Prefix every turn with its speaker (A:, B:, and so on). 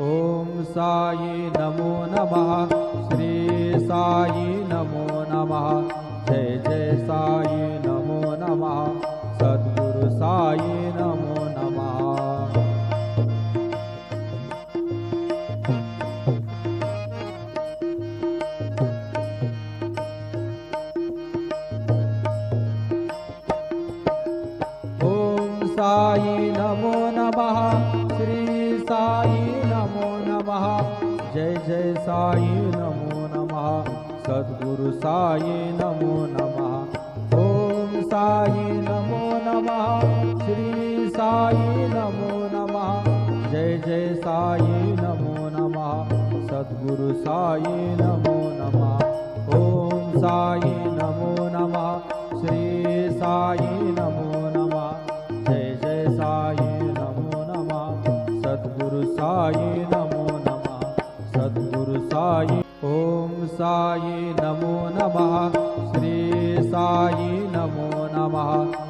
A: ओम साई नमो नमः। श्री साई नमो नमः। जय जय साई नमो नमः। सद्गुरु साई नमो नमः। साई नमो नमः। श्री साई नमो नमः। जय जय साई नमो नमः। सद्गुरु साई नमो नमः। ओम साई नमो नमः। श्री साई नमो नमः। जय जय साई नमो नमः। सद्गुरु साई नमो नमः। ओम साई नमो नमः। श्री साई नमो नमः। जय जय साई नमो नमः। सद्गुरु साई नमो नमः। सद्गुरु साई। ओम साई नमो नमः। श्री साई नमो नमः।